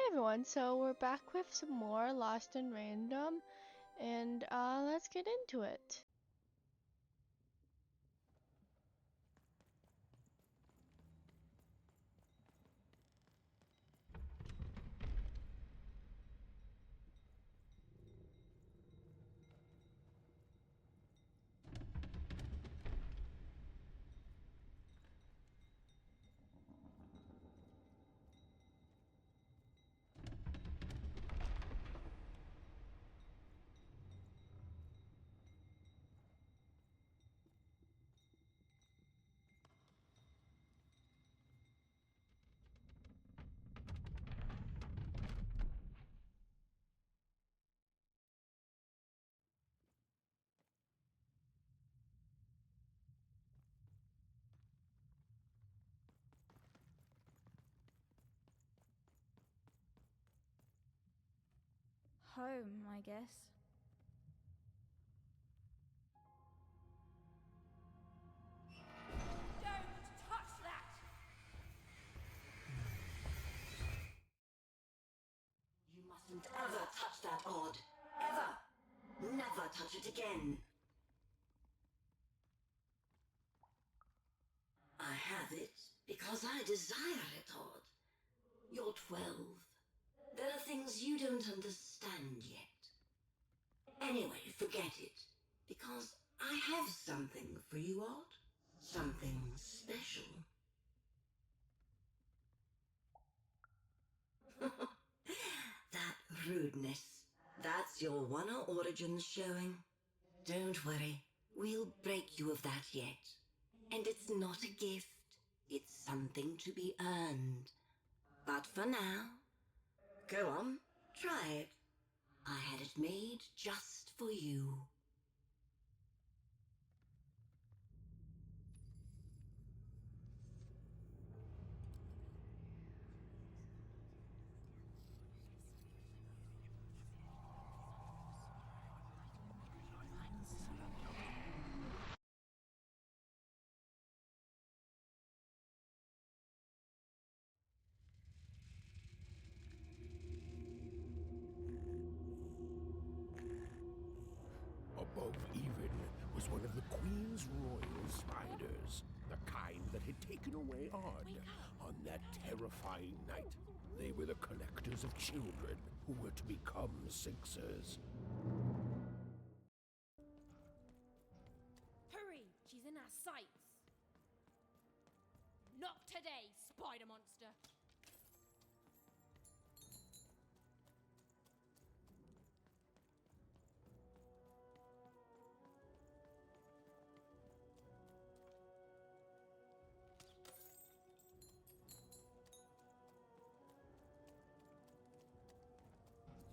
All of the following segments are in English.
everyone, so we're back with some more Lost and Random, and let's get into it. Home, I guess. Don't touch that! You mustn't ever touch that odd. Ever. Never touch it again. I have it because I desire it, Odd. You're 12. There are things you don't understand yet. Anyway, forget it. Because I have something for you, Odd. Something special. That rudeness. That's your Wanna origins showing. Don't worry. We'll break you of that yet. And it's not a gift. It's something to be earned. But for now, go on, try it. I had it made just for you. Above even was one of the Queen's royal spiders, the kind that had taken away Odd on that terrifying night. They were the collectors of children who were to become Sixers. Hurry! She's in our sights! Not today, spider monster!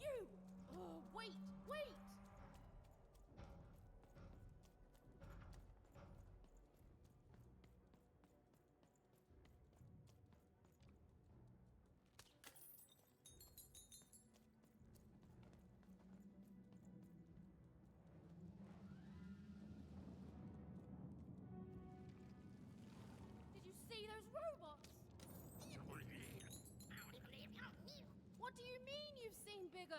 You! Oh, wait! Wait! Did you see those robots? What do you mean you've seen bigger?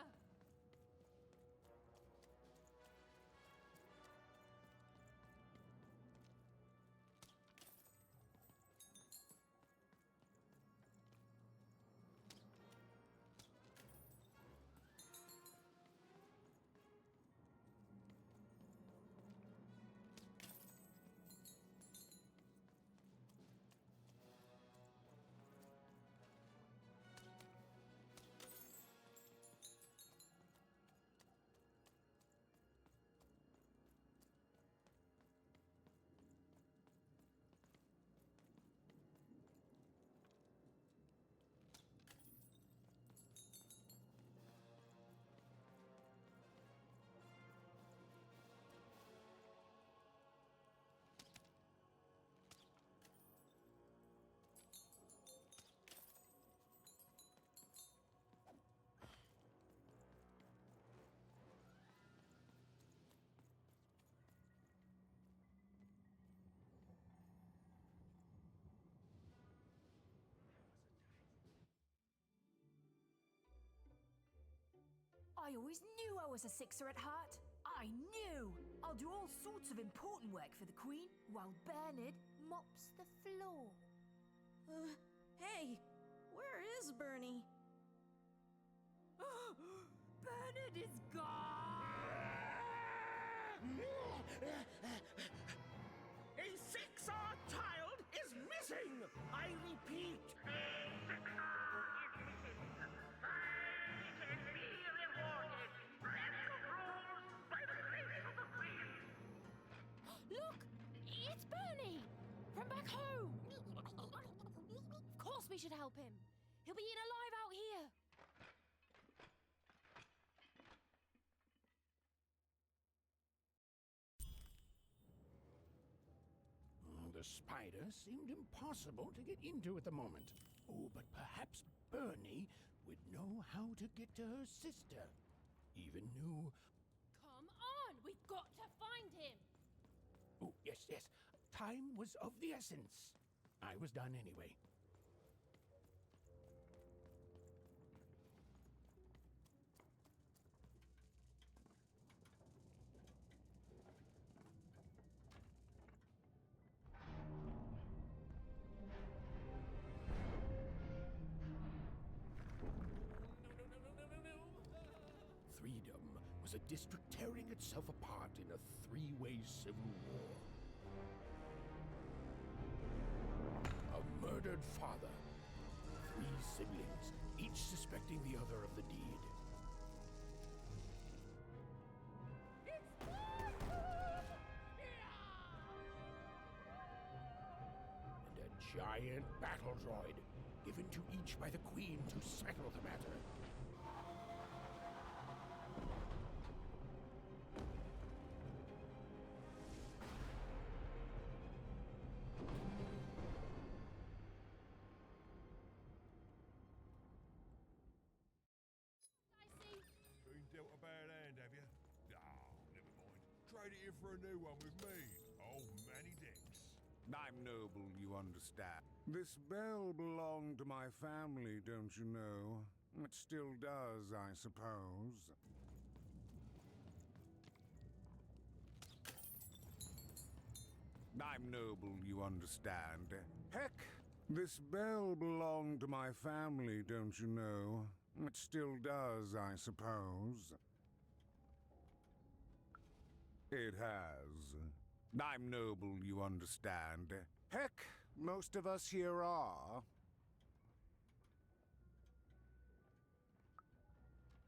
I always knew I was a sixer at heart. I knew! I'll do all sorts of important work for the Queen while Bernard mops the floor. Hey, where is Bernie? Bernard is gone! A six-hour child is missing! I repeat, a six-hour is missing. Find and be rewarded. Break the rules by the grace of the Queen. Look! It's Bernie! From back home! Of course we should help him. He'll be eaten alive out here. The spider seemed impossible to get into at the moment. Oh, but perhaps Bernie would know how to get to her sister. Even knew... Come on! We've got to find him! Oh, yes, yes. Time was of the essence. I was done anyway. Threedom was a district tearing itself apart in a three-way civil war. A murdered father, three siblings, each suspecting the other of the deed. And a giant battle droid, given to each by the Queen to settle the matter. Been dealt a bad hand, have you? Oh, never mind. Trade it in for a new one with me, old Manny Dix. I'm noble, you understand. This bell belonged to my family, don't you know? It still does, I suppose. I'm noble, you understand. Heck, this bell belonged to my family, don't you know? It still does, I suppose. It has. I'm noble, you understand. Heck, most of us here are.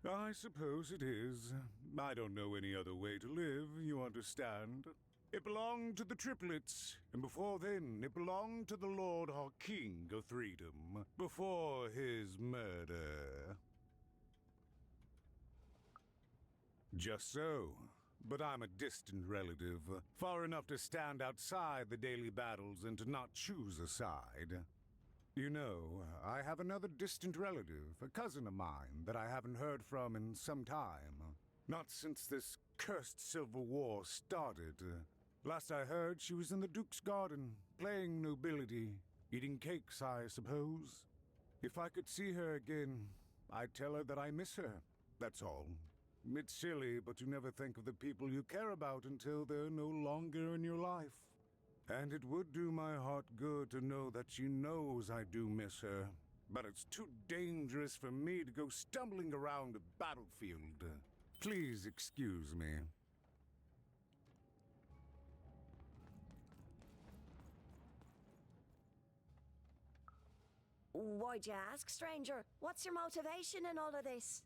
I suppose it is. I don't know any other way to live, you understand. It belonged to the triplets, and before then it belonged to the Lord our King of Threedom, before his murder. Just so. But I'm a distant relative, far enough to stand outside the daily battles and to not choose a side. You know, I have another distant relative, a cousin of mine, that I haven't heard from in some time. Not since this cursed Civil War started. Last I heard, she was in the Duke's garden, playing nobility, eating cakes, I suppose. If I could see her again, I'd tell her that I miss her, that's all. It's silly, but you never think of the people you care about until they're no longer in your life. And it would do my heart good to know that she knows I do miss her. But it's too dangerous for me to go stumbling around a battlefield. Please excuse me. Why'd you ask, stranger? What's your motivation in all of this?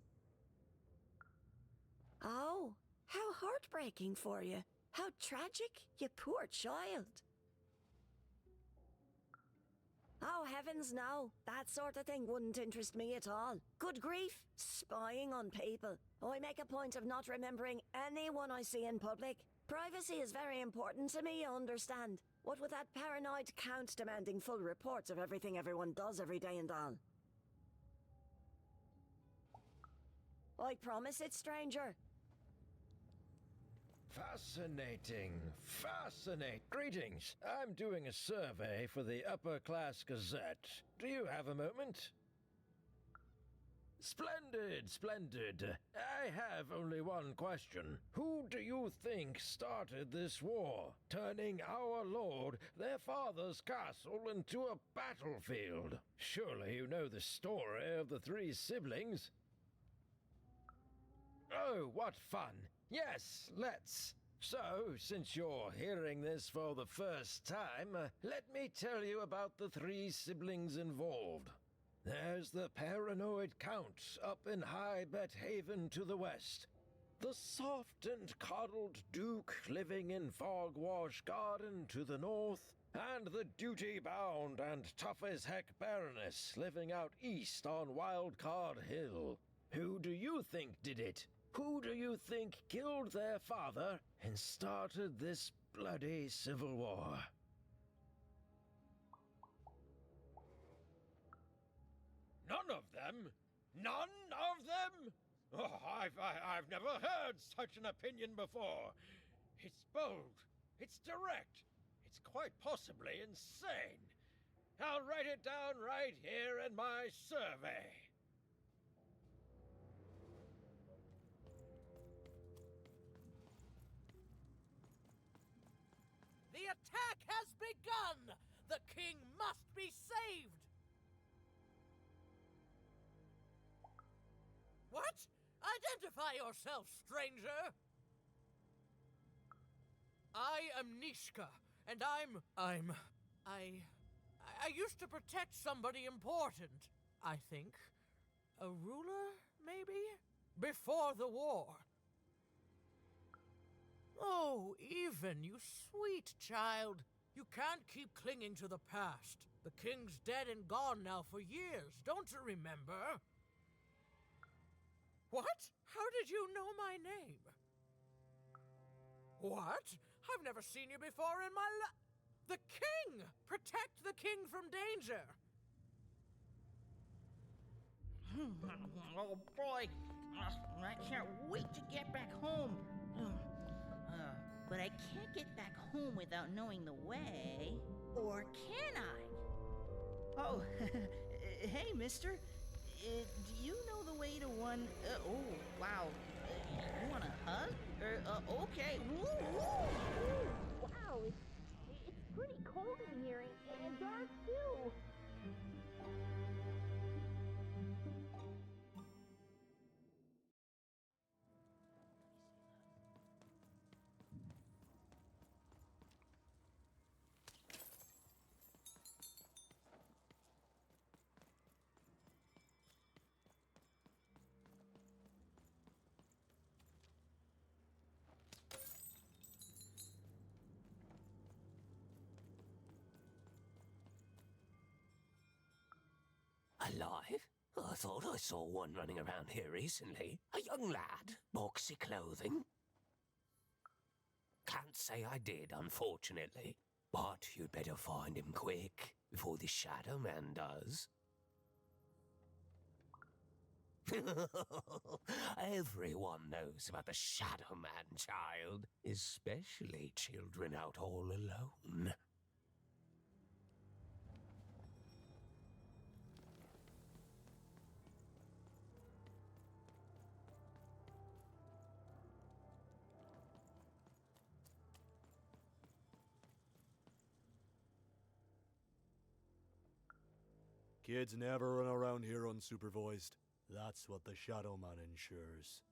Oh, how heartbreaking for you. How tragic, you poor child. Oh, heavens no. That sort of thing wouldn't interest me at all. Good grief, spying on people. I make a point of not remembering anyone I see in public. Privacy is very important to me, you understand. What with that paranoid count demanding full reports of everything everyone does every day and all. I promise it, stranger. Fascinating. Fascinating. Greetings. I'm doing a survey for the Upper Class Gazette. Do you have a moment? Splendid, splendid. I have only one question. Who do you think started this war, turning our lord, their father's castle, into a battlefield? Surely you know the story of the three siblings. Oh, what fun. Yes, let's. So, since you're hearing this for the first time, let me tell you about the three siblings involved. There's the paranoid Count up in High Bet Haven to the west. The soft and coddled Duke living in Fogwash Garden to the north. And the duty-bound and tough-as-heck Baroness living out east on Wildcard Hill. Who do you think did it? Who do you think killed their father and started this bloody civil war? None of them? None of them? Oh, I've never heard such an opinion before. It's bold. It's direct. It's quite possibly insane. I'll write it down right here in my survey. The attack has begun! The king must be saved! What? Identify yourself, stranger! I am Nishka, and I used to protect somebody important, I think. A ruler, maybe? Before the war. Oh, Even, you sweet child. You can't keep clinging to the past. The king's dead and gone now for years, don't you remember? What? How did you know my name? What? I've never seen you before in my life. The king! Protect the king from danger! Oh boy, I can't wait to get back home. But I can't get back home without knowing the way. Or can I? Oh, hey, mister. Do you know the way to one... oh, wow. You want a hug? Okay. Woo, woo, woo. Wow, it's pretty cold in here and dark too. Alive? I thought I saw one running around here recently. A young lad, boxy clothing. Can't say I did, unfortunately. But you'd better find him quick, before the Shadow Man does. Everyone knows about the Shadow Man, child. Especially children out all alone. Kids never run around here unsupervised. That's what the Shadow Man ensures.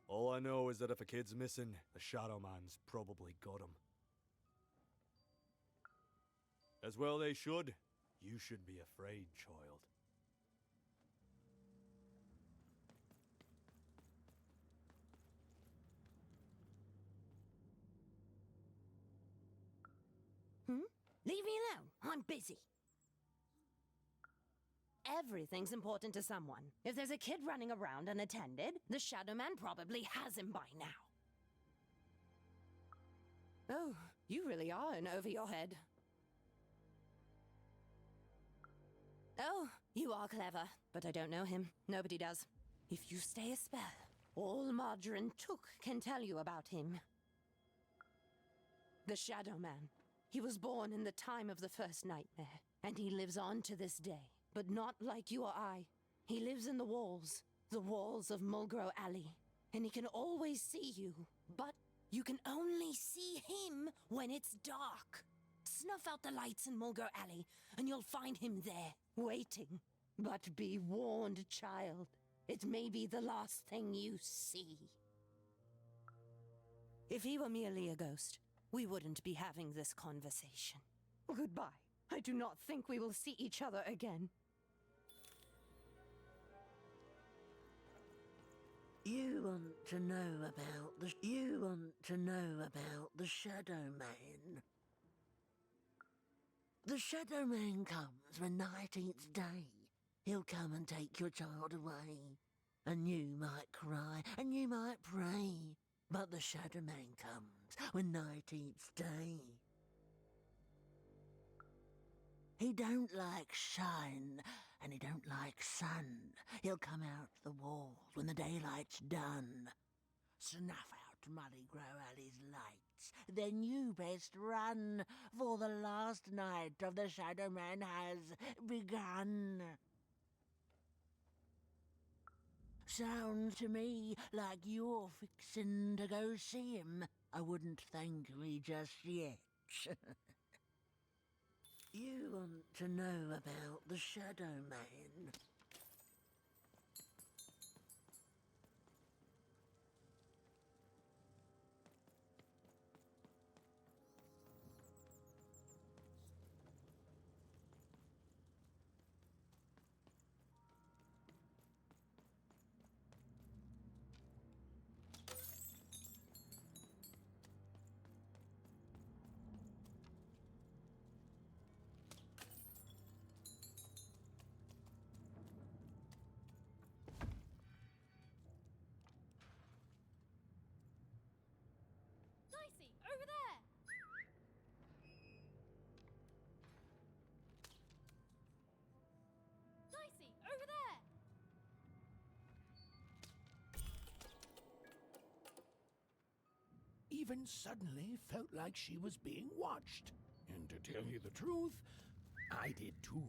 All I know is that if a kid's missing, the Shadow Man's probably got him. As well they should. You should be afraid, child. Leave me alone. I'm busy. Everything's important to someone. If there's a kid running around unattended, the Shadow Man probably has him by now. Oh, you really are in over your head. Oh, you are clever, but I don't know him. Nobody does. If you stay a spell, all Margarine Took can tell you about him. The Shadow Man. He was born in the time of the first nightmare, and he lives on to this day, but not like you or I. He lives in the walls of Mulgrow Alley, and he can always see you, but you can only see him when it's dark. Snuff out the lights in Mulgrow Alley, and you'll find him there, waiting. But be warned, child. It may be the last thing you see. If he were merely a ghost, we wouldn't be having this conversation. Goodbye. I do not think we will see each other again. You want to know about the Shadow Man. The Shadow Man comes when night eats day. He'll come and take your child away. And you might cry, and you might pray. But the Shadow Man comes when night eats day. He don't like shine, and he don't like sun. He'll come out the walls when the daylight's done. Snuff out Mulgrow Alley's lights, then you best run, for the last night of the Shadow Man has begun. Sounds to me like you're fixin' to go see him. I wouldn't thank me just yet. You want to know about the Shadow Man. Dicey, over there! Dicey, over there! Even suddenly felt like she was being watched. And to tell you the truth, I did too.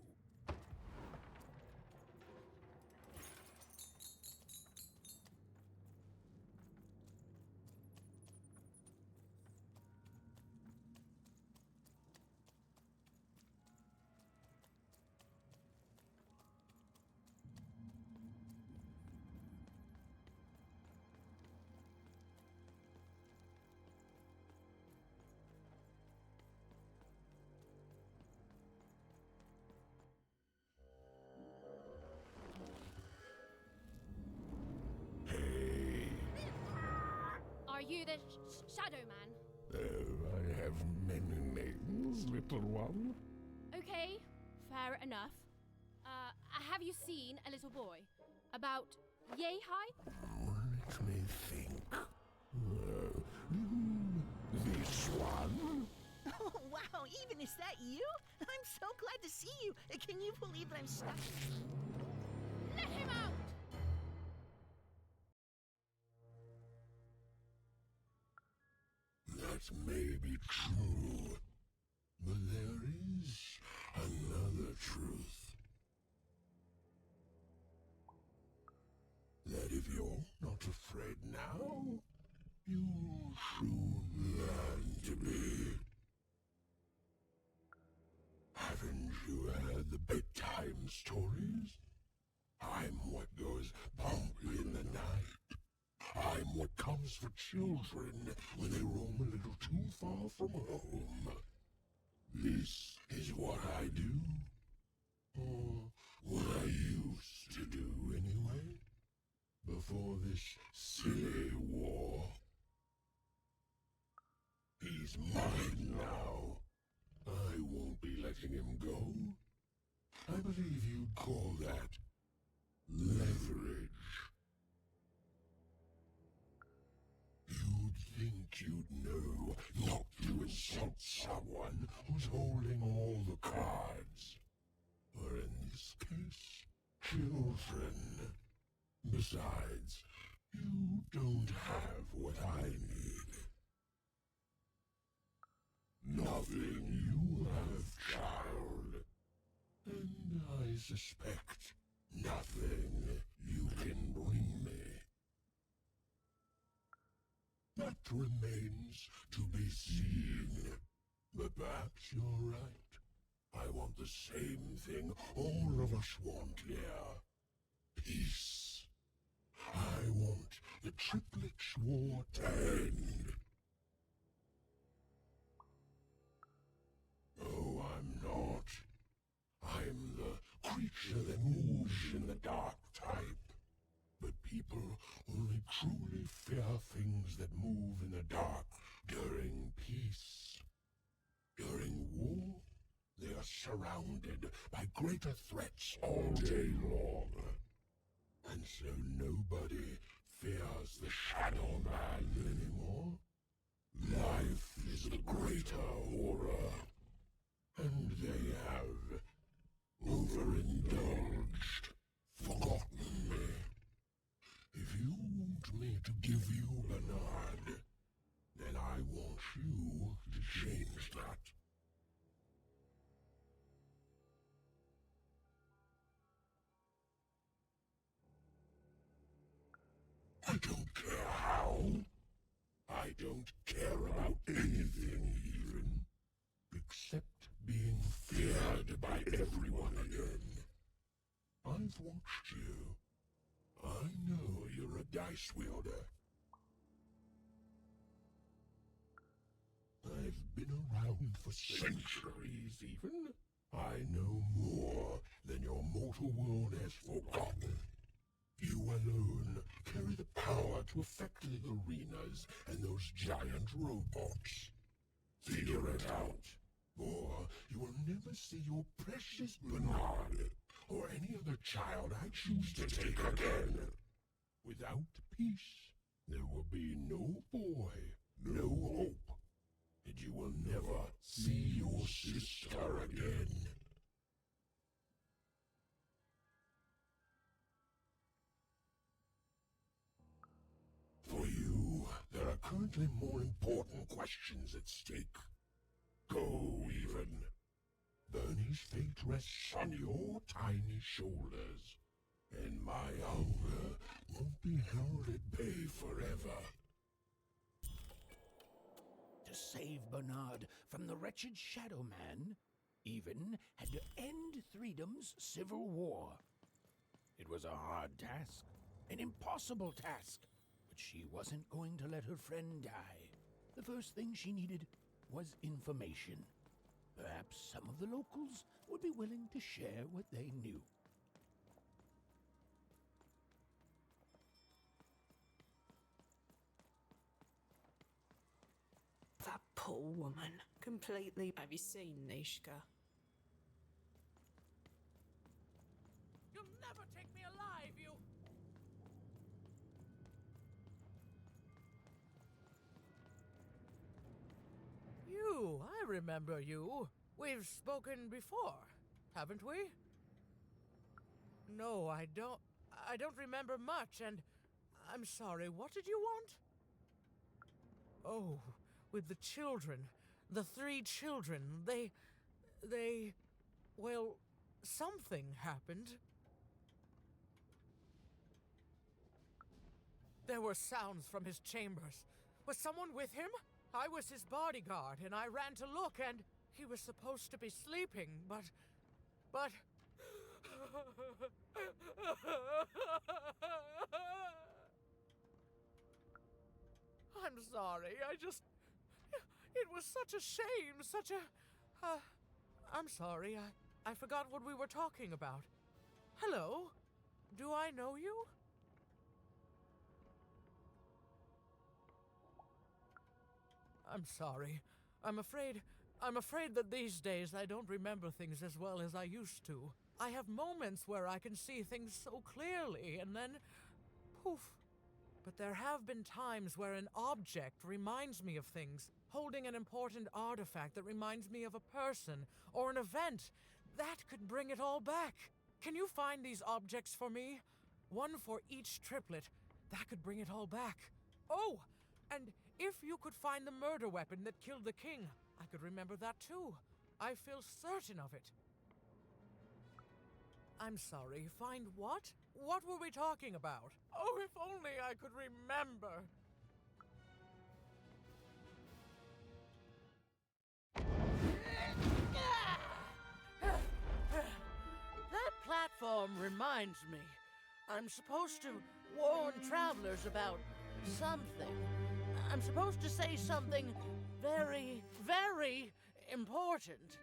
Are you the Shadow Man? Oh, I have many names, little one. Okay, fair enough. Have you seen a little boy? About yay high? Let me think. This one? Oh, wow, even is that you? I'm so glad to see you. Can you believe that I'm stuck? Let him out! That may be true, but there is another truth. That if you're not afraid now, you'll soon learn to be. Haven't you heard the bedtime stories? I'm what goes bump in the night. I'm what comes for children when they roam a little too far from home. This is what I do. Or what I used to do anyway. Before this silly war. He's mine now. I won't be letting him go. I believe you'd call that leverage. You'd think you'd know not to insult someone who's holding all the cards. Or in this case, children. Besides, you don't have what I need. Nothing you have, child. And I suspect nothing you can bring me. That remains to be seen. But perhaps you're right. I want the same thing all of us want here. Peace. I want the triplets' war to end. Oh, I'm not. I'm the creature that moves in the dark type. But people only truly fear things that move in the dark during peace. During war, they are surrounded by greater threats all day long. And so nobody fears the Shadow Man anymore. Life is the greater horror. And they have overindulged, forgotten me. If you want me to give you Bernard, then I want you to change that. I don't care how. I don't care about anything even, except being feared by everyone again. I've watched you. I know you're a dice wielder. I've been around for centuries even. I know more than your mortal world has forgotten. You alone carry the power to affect the arenas and those giant robots. Figure it out, or you will never see your precious Bernard or any other child I choose to take again. Without peace, there will be no boy, no hope, and you will never see your sister again. For you, there are currently more important questions at stake. Go, even. Bernie's fate rests on your tiny shoulders, and my hunger won't be held at bay forever. To save Bernard from the wretched Shadow Man, Even had to end Threedom's civil war. It was a hard task, an impossible task, but she wasn't going to let her friend die. The first thing she needed was information. Perhaps some of the locals would be willing to share what they knew. That poor woman. Completely. Have you seen Nishka? You'll never take me alive, you... You, I remember you. We've spoken before, haven't we? No, I don't. I don't remember much, and I'm sorry. What did you want? Oh, with the children. The 3 children. Well, something happened. There were sounds from his chambers. Was someone with him? I was his bodyguard, and I ran to look, and he was supposed to be sleeping, but... I'm sorry, It was such a shame, such a... I'm sorry, I forgot what we were talking about. Hello? Do I know you? I'm sorry. I'm afraid that these days I don't remember things as well as I used to. I have moments where I can see things so clearly, and then... poof. But there have been times where an object reminds me of things, holding an important artifact that reminds me of a person or an event. That could bring it all back. Can you find these objects for me? One for each triplet. That could bring it all back. Oh, and if you could find the murder weapon that killed the king, I could remember that too. I feel certain of it. I'm sorry, find what? What were we talking about? Oh, if only I could remember. That platform reminds me. I'm supposed to warn travelers about something. I'm supposed to say something very, very important.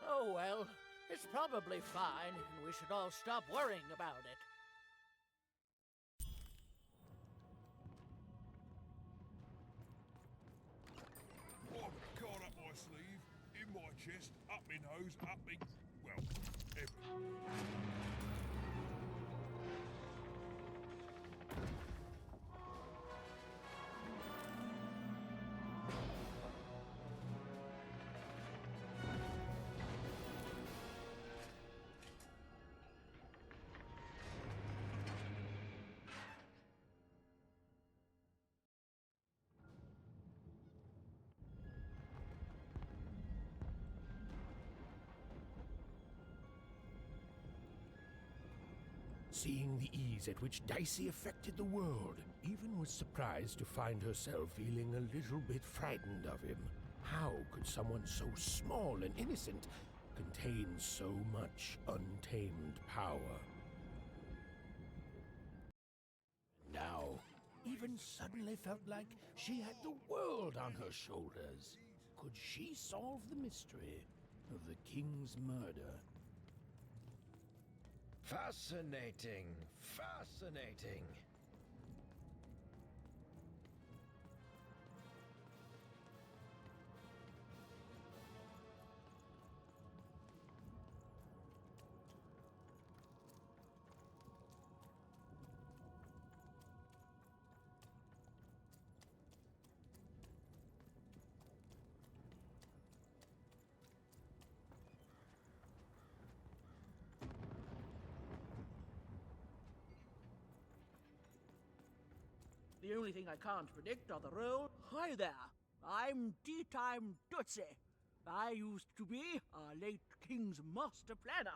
Oh well, it's probably fine, and we should all stop worrying about it. I've a card up my sleeve, in my chest, up my nose, up me... well, everything. Seeing the ease at which Dicey affected the world, even was surprised to find herself feeling a little bit frightened of him. How could someone so small and innocent contain so much untamed power? Now, even suddenly felt like she had the world on her shoulders. Could she solve the mystery of the king's murder? Fascinating. Fascinating. The only thing I can't predict are the roll. Hi there, I'm Tea Time Tootsie. I used to be our late king's master planner.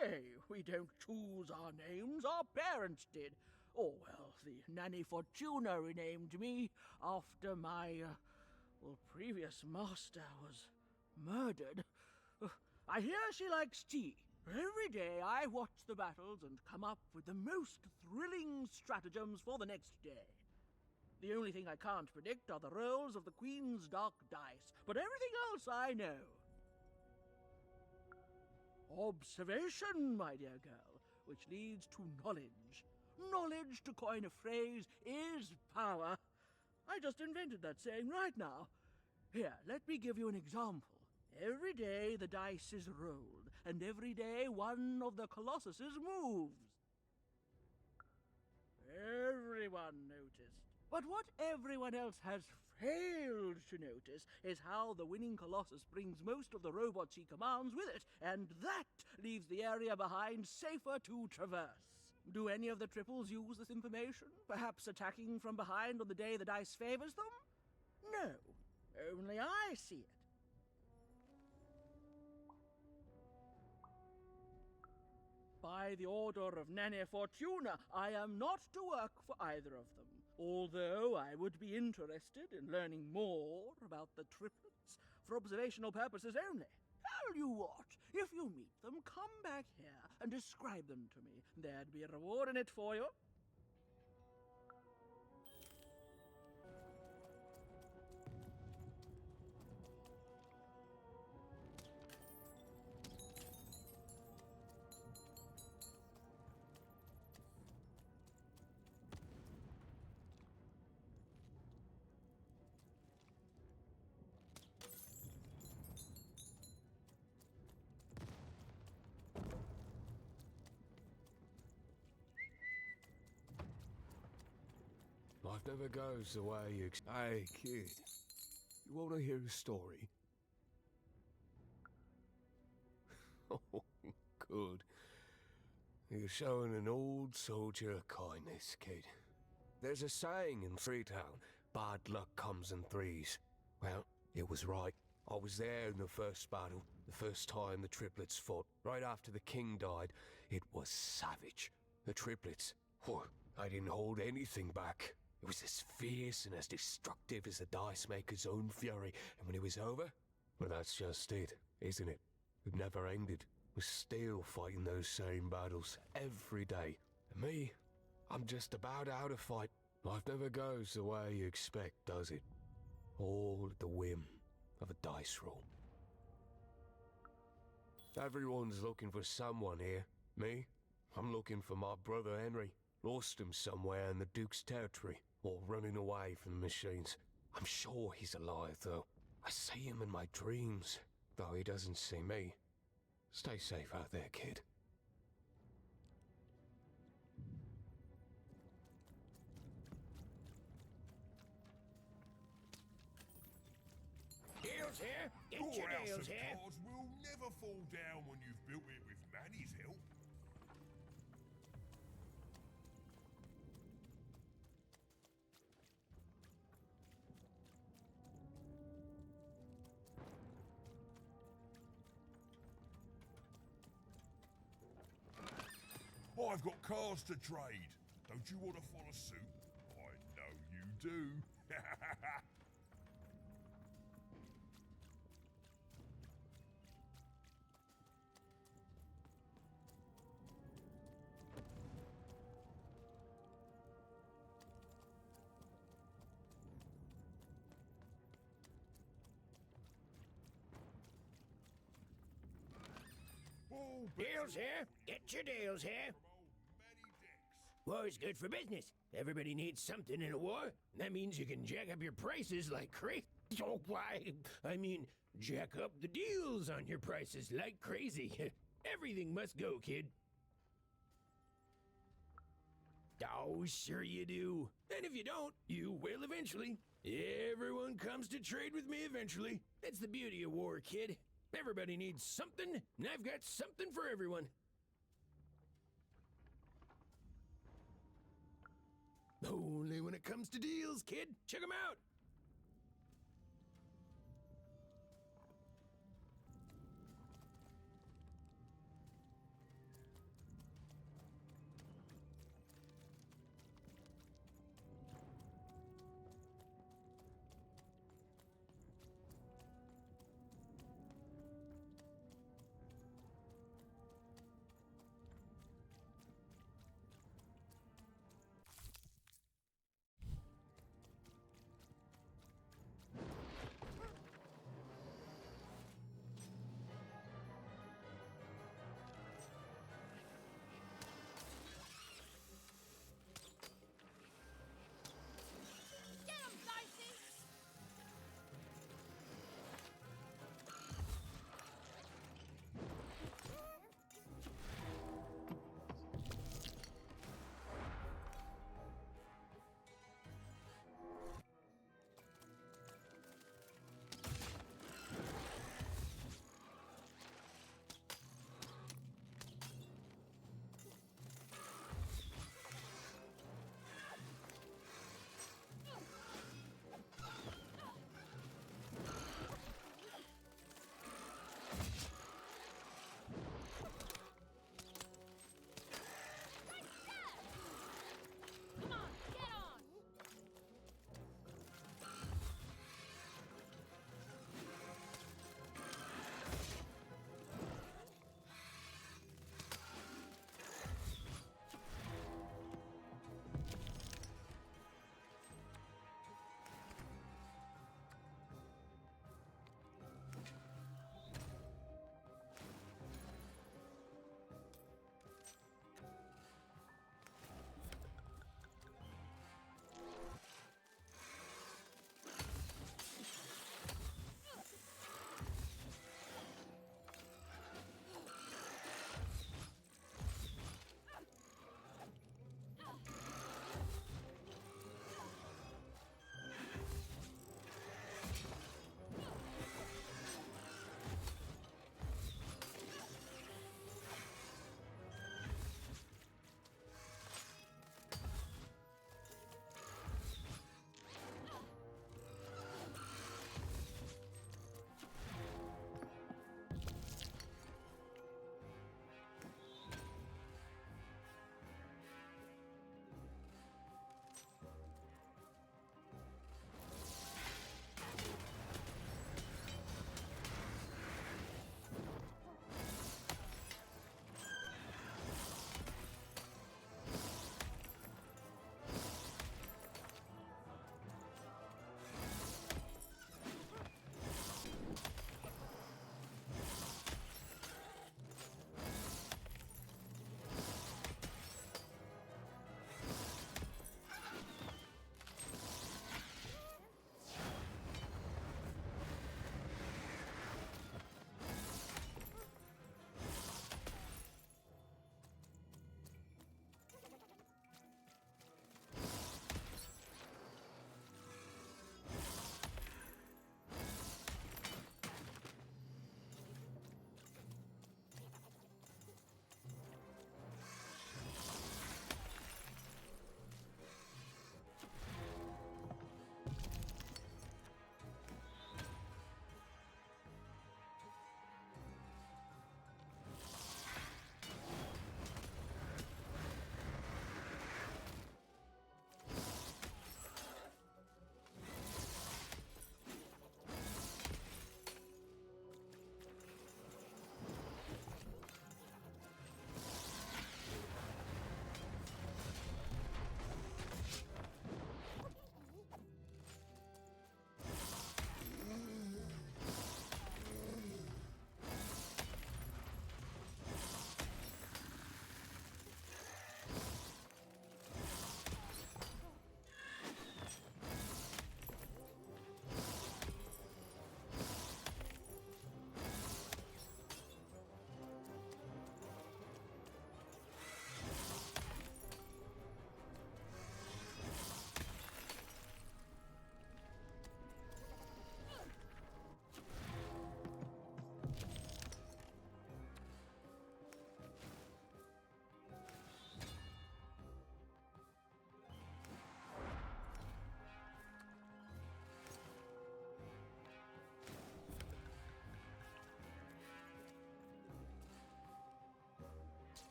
Hey, we don't choose our names, our parents did. Oh, well, the Nanny Fortuna renamed me after my, previous master was murdered. I hear she likes tea. Every day I watch the battles and come up with the most thrilling stratagems for the next day. The only thing I can't predict are the rolls of the Queen's dark dice, but everything else I know. Observation, my dear girl, which leads to knowledge. Knowledge, to coin a phrase, is power. I just invented that saying right now. Here, let me give you an example. Every day the dice is rolled, and every day one of the colossuses moves. Everyone noticed. But what everyone else has failed to notice is how the winning colossus brings most of the robots he commands with it, and that leaves the area behind safer to traverse. Do any of the triples use this information? Perhaps attacking from behind on the day the dice favors them? No, only I see it. By the order of Nanny Fortuna, I am not to work for either of them, although I would be interested in learning more about the triplets for observational purposes only. Tell you what, if you meet them, come back here and describe them to me. There'd be a reward in it for you. Life never goes the way you... Hey, kid. You want to hear a story? Oh, good. You're showing an old soldier kindness, kid. There's a saying in Threedom, bad luck comes in threes. Well, it was right. I was there in the first battle, the first time the triplets fought, right after the king died. It was savage. The triplets, whew, I didn't hold anything back. It was as fierce and as destructive as the Dice Maker's own fury. And when it was over, well, that's just it, isn't it? It never ended. We're still fighting those same battles every day. And me, I'm just about out of fight. Life never goes the way you expect, does it? All at the whim of a dice roll. Everyone's looking for someone here. Me? I'm looking for my brother Henry. Lost him somewhere in the Duke's territory, or running away from the machines. I'm sure he's alive, though. I see him in my dreams, though he doesn't see me. Stay safe out there, kid. Deals here. Get Your your house deals of here. cards will never fall down when you've built it with Manny's help. I've got cards to trade. Don't you want to follow suit? I know you do. Deals here. Get your deals here. War's good for business. Everybody needs something in a war. That means you can jack up your prices like crazy. Oh, why? I mean, jack up the deals on your prices like crazy. Everything must go, kid. Oh, sure you do. And if you don't, you will eventually. Everyone comes to trade with me eventually. That's the beauty of war, kid. Everybody needs something, and I've got something for everyone. Only when it comes to deals, kid. Check them out.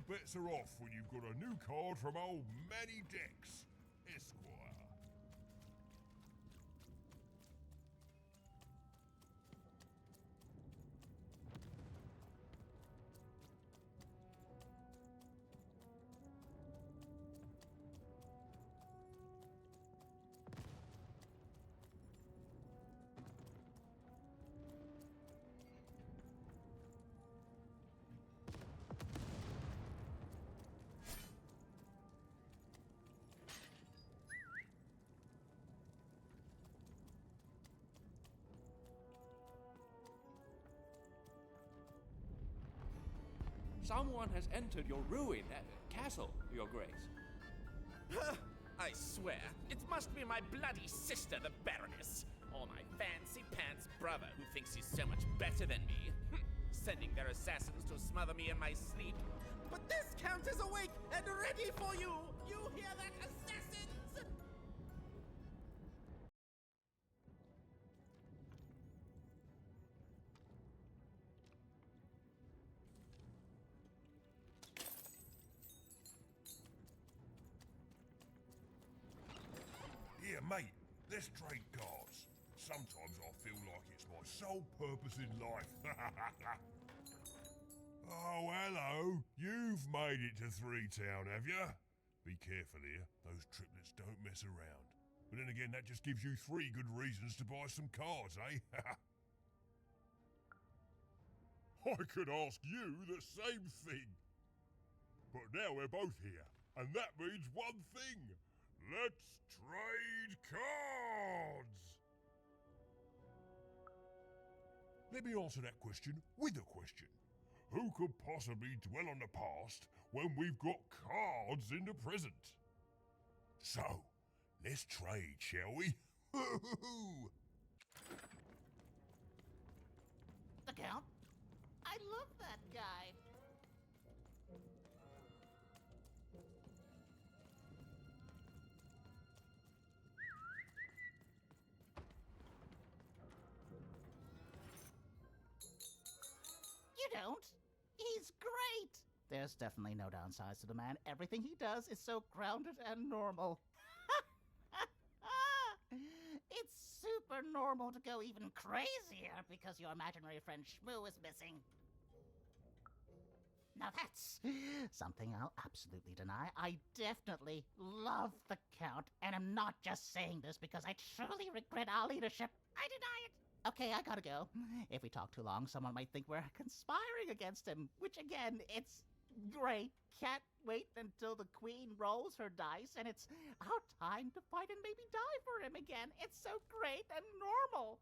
bets are off when you've got a new card from old Manny Dex, Esquire. Someone has entered your ruined castle, Your Grace. I swear, it must be my bloody sister, the Baroness, or my fancy-pants brother who thinks he's so much better than me, sending their assassins to smother me in my sleep. But this Count is awake and ready for you! You hear that, assassins? Yeah, mate, let's trade cards. Sometimes I feel like it's my sole purpose in life. Oh, hello. You've made it to Town, have you? Be careful here. Those triplets don't mess around. But then again, that just gives you 3 good reasons to buy some cards, eh? I could ask you the same thing. But now we're both here, and that means one thing. Let's trade cards! Let me answer that question with a question. Who could possibly dwell on the past when we've got cards in the present? So, let's trade, shall we? The Count? I love that guy. You don't? He's great! There's definitely no downsides to the man. Everything he does is so grounded and normal. It's super normal to go even crazier because your imaginary friend Shmoo is missing. Now that's something I'll absolutely deny. I definitely love the Count, and I'm not just saying this because I truly regret our leadership. I deny it. Okay, I gotta go. If we talk too long, someone might think we're conspiring against him, which again, it's great. Can't wait until the Queen rolls her dice and it's our time to fight and maybe die for him again. It's so great and normal.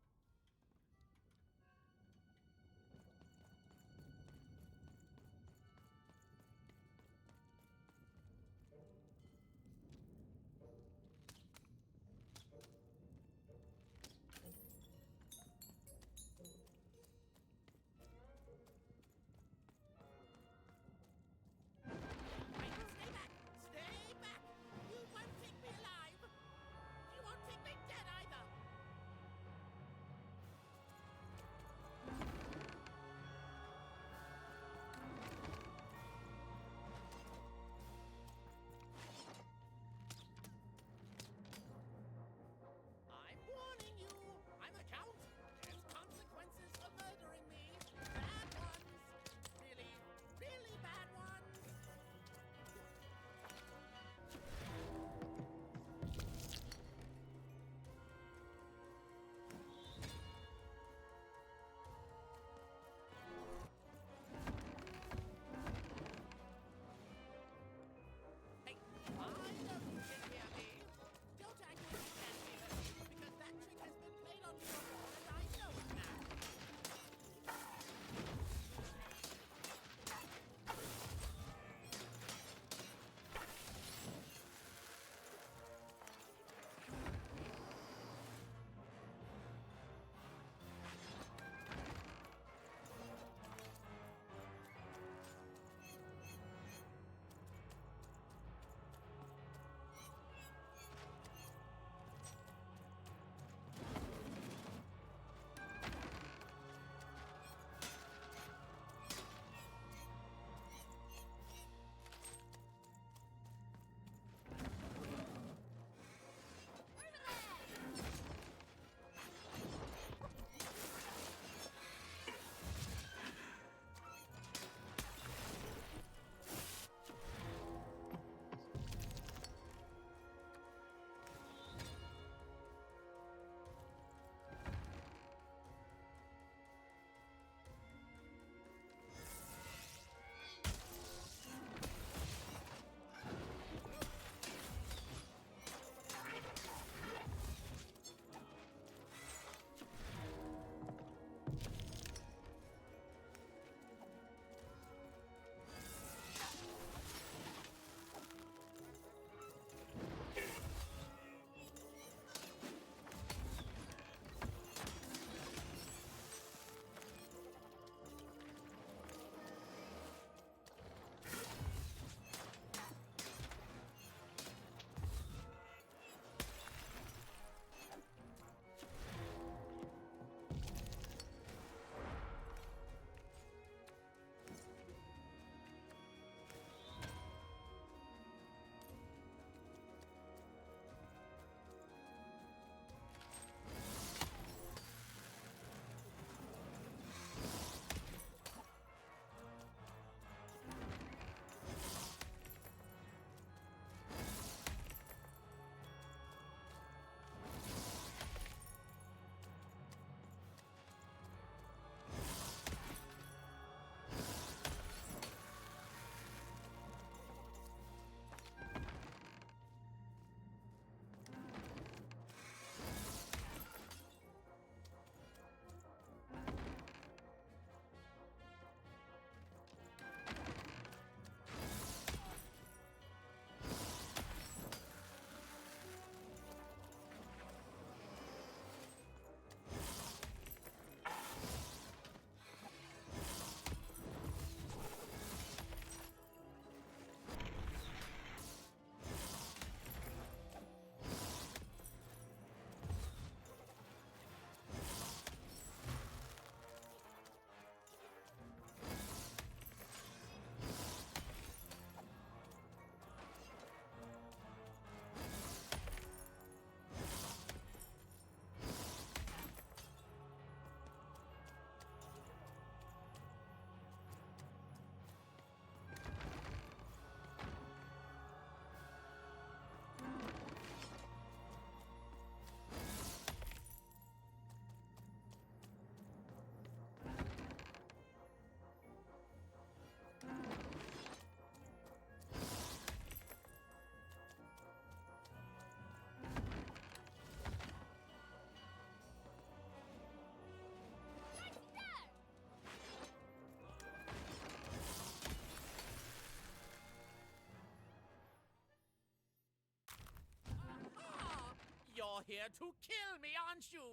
You're here to kill me, aren't you?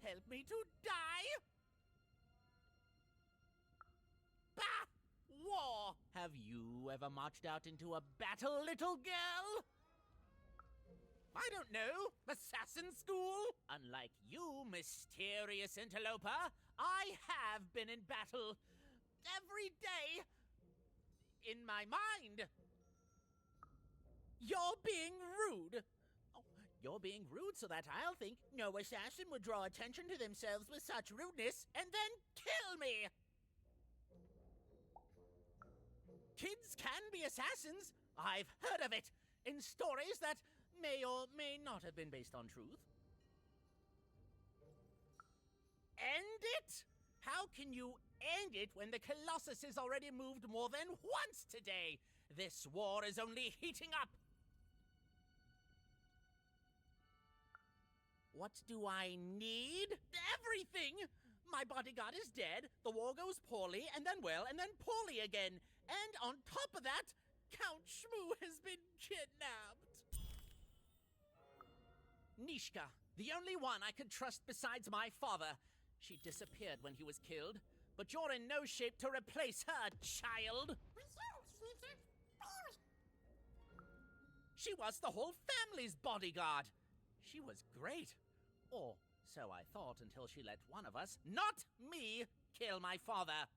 Help me to die? Bah! War! Have you ever marched out into a battle, little girl? I don't know. Assassin school? Unlike you, mysterious interloper, I have been in battle. Every day. In my mind. You're being rude. Oh, you're being rude so that I'll think no assassin would draw attention to themselves with such rudeness and then kill me. Kids can be assassins. I've heard of it in stories that may or may not have been based on truth. End it? How can you end it when the Colossus has already moved more than once today? This war is only heating up. What do I need? Everything! My bodyguard is dead, the war goes poorly, and then well, and then poorly again. And on top of that, Count Shmoo has been kidnapped. Nishka, the only one I could trust besides my father. She disappeared when he was killed, but you're in no shape to replace her, child. She was the whole family's bodyguard. She was great. Or so I thought until she let one of us, not me, kill my father.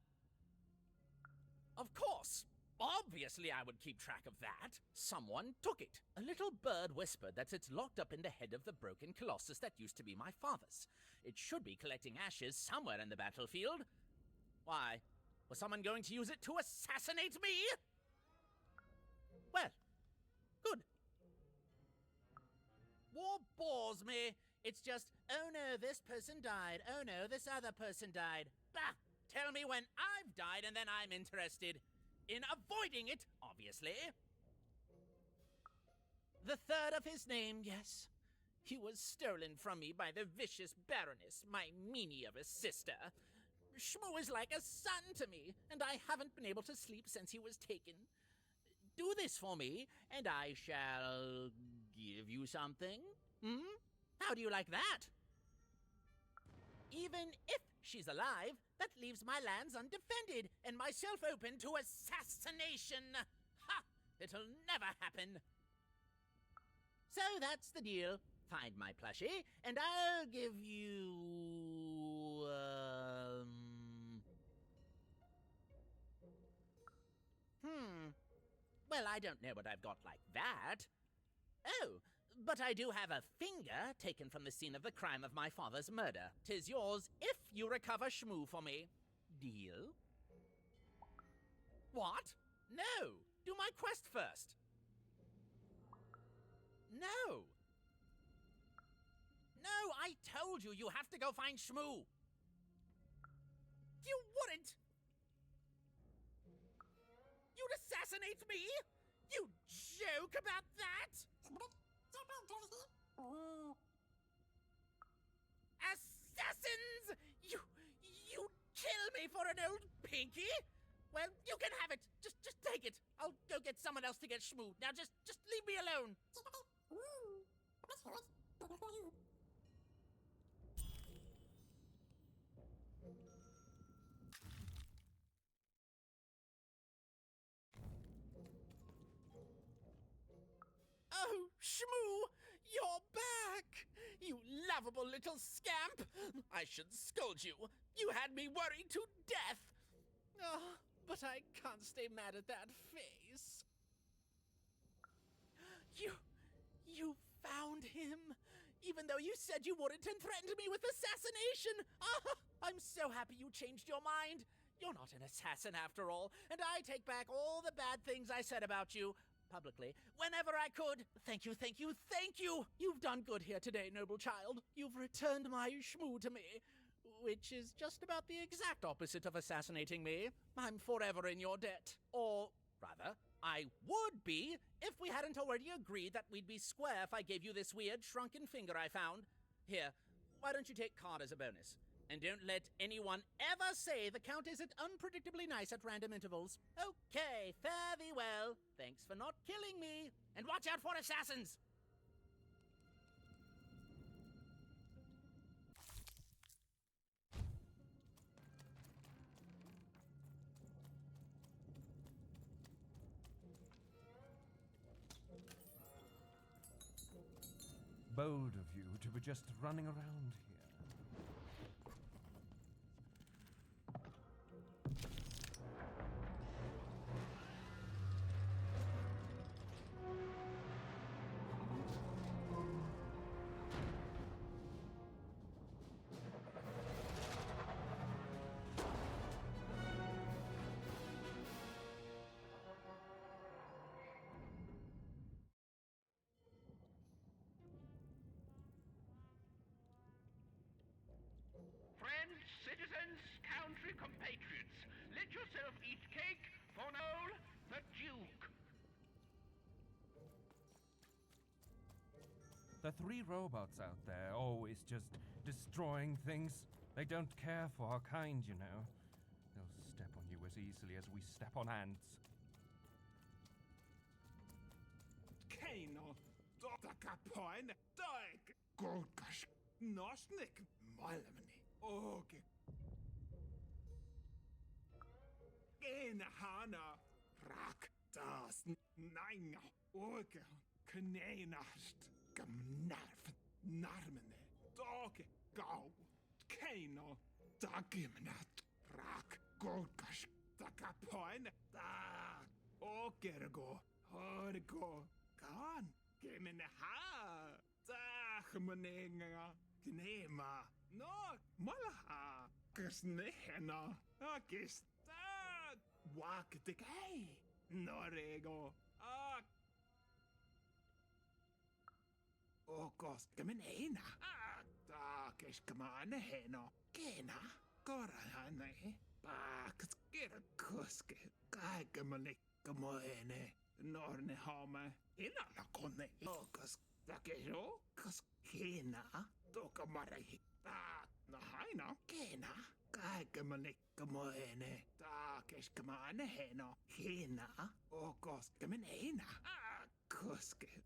Of course. Obviously I would keep track of that. Someone took it. A little bird whispered that it's locked up in the head of the broken colossus that used to be my father's. It should be collecting ashes somewhere in the battlefield. Why? Was someone going to use it to assassinate me? Well, good. War bores me. It's just, oh no, this person died. Oh no, this other person died. Bah! Tell me when I've died and then I'm interested. In avoiding it, obviously. The third of his name, yes. He was stolen from me by the vicious Baroness, my meanie of a sister. Shmoo is like a son to me, and I haven't been able to sleep since he was taken. Do this for me, and I shall give you something. How do you like that? Even if she's alive, that leaves my lands undefended and myself open to assassination. Ha! It'll never happen. So that's the deal. Find my plushie, and I'll give you... Well, I don't know what I've got like that. Oh, but I do have a finger taken from the scene of the crime of my father's murder. 'Tis yours if you recover Shmoo for me. Deal? What? No! Do my quest first. No! No, I told you, you have to go find Shmoo. You wouldn't! You'd assassinate me? You joke about that? Assassins! You'd kill me for an old pinky? Well, you can have it. Just take it. I'll go get someone else to get Shmoo. Now just leave me alone. Oh, Shmoo! You're back! You lovable little scamp! I should scold you. You had me worried to death. Oh, but I can't stay mad at that face. You found him, even though you said you wouldn't and threatened me with assassination. Ah, I'm so happy you changed your mind. You're not an assassin after all, and I take back all the bad things I said about you. Publicly, whenever I could. Thank you, thank you, thank you! You've done good here today, noble child. You've returned my Shmoo to me, which is just about the exact opposite of assassinating me. I'm forever in your debt. Or, rather, I would be if we hadn't already agreed that we'd be square if I gave you this weird shrunken finger I found. Here, why don't you take card as a bonus? And don't let anyone ever say the Count isn't unpredictably nice at random intervals. Okay, fare thee well. Thanks for not killing me. And watch out for assassins! Bold of you to be just running around here. Friends, citizens, country compatriots, let yourself eat cake for Noel the Duke. The three robots out there always just destroying things. They don't care for our kind, you know. They'll step on you as easily as we step on ants. Keino, Dotakapoin, Doik, Golkash, Nosnik, Malamani, Oge. Hana, Rak, Das, Nina, Oge, Kanenast, Gamnarf, Narmane, Doge, Gau, Keino, Dagimnat, Rak, Golkash, Dakapoin, Da, Ogergo, Horgo, Gan, Gimme ha, Dachmaninga, Gnema, no, Malaha, Gsnehena, Agis, Dag, Wak the Gay, Norego, Okos Gaminena, Dakish Gamana Heno, Gena, Gorahane, Bak, Skirkuske, Gagamanik, Gamoene, Norne Home, Inala Kone, Okos, Dakero, Koskena, Dokamarahi, Nahaina, Gena, Gagamanik, Gamoene, Dakish Gamana Heno, Hena, Okos Gaminena, Kuske.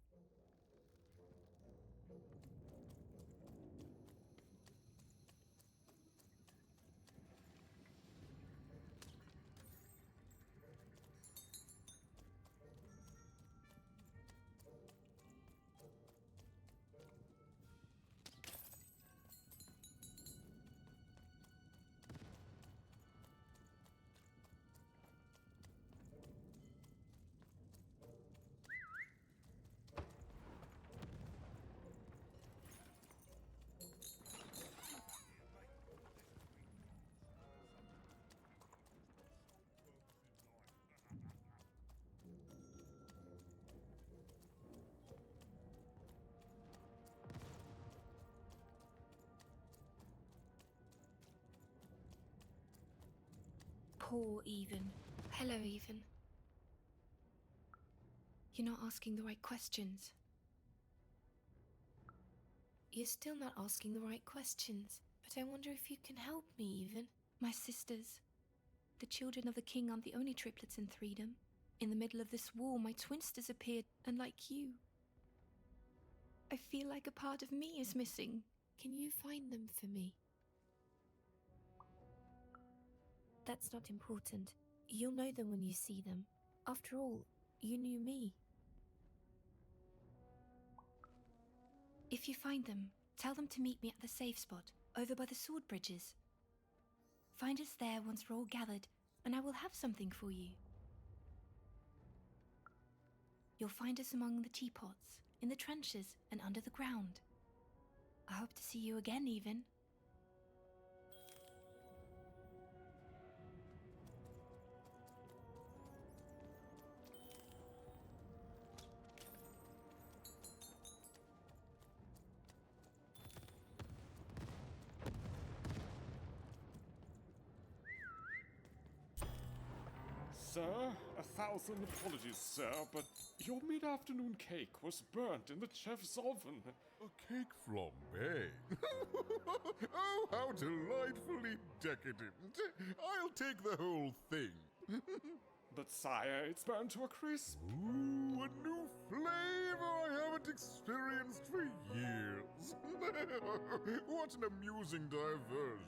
Poor Even. Hello, Even. You're not asking the right questions. You're still not asking the right questions. But I wonder if you can help me, Even. My sisters. The children of the king aren't the only triplets in Threedom. In the middle of this war, my twins disappeared, and like you. I feel like a part of me is missing. Can you find them for me? That's not important. You'll know them when you see them. After all, you knew me. If you find them, tell them to meet me at the safe spot, over by the sword bridges. Find us there once we're all gathered, and I will have something for you. You'll find us among the teapots, in the trenches, and under the ground. I hope to see you again, Even. Sir, 1,000 apologies, sir, but your mid-afternoon cake was burnt in the chef's oven. A cake flambe? Oh, how delightfully decadent. I'll take the whole thing. But sire, it's burnt to a crisp. Ooh, a new flavor I haven't experienced for years. What an amusing diversion.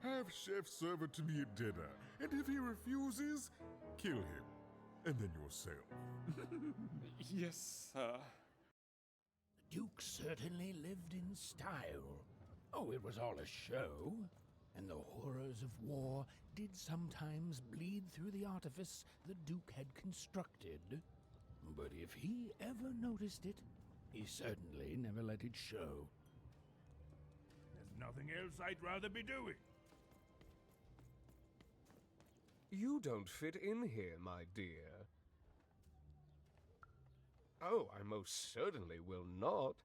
Have chef serve it to me at dinner, and if he refuses, kill him. And then yourself. Yes, sir. The Duke certainly lived in style. Oh, it was all a show, and the horrors of war did sometimes bleed through the artifice the Duke had constructed. But if he ever noticed it, he certainly never let it show. There's nothing else I'd rather be doing. You don't fit in here, my dear. Oh, I most certainly will not.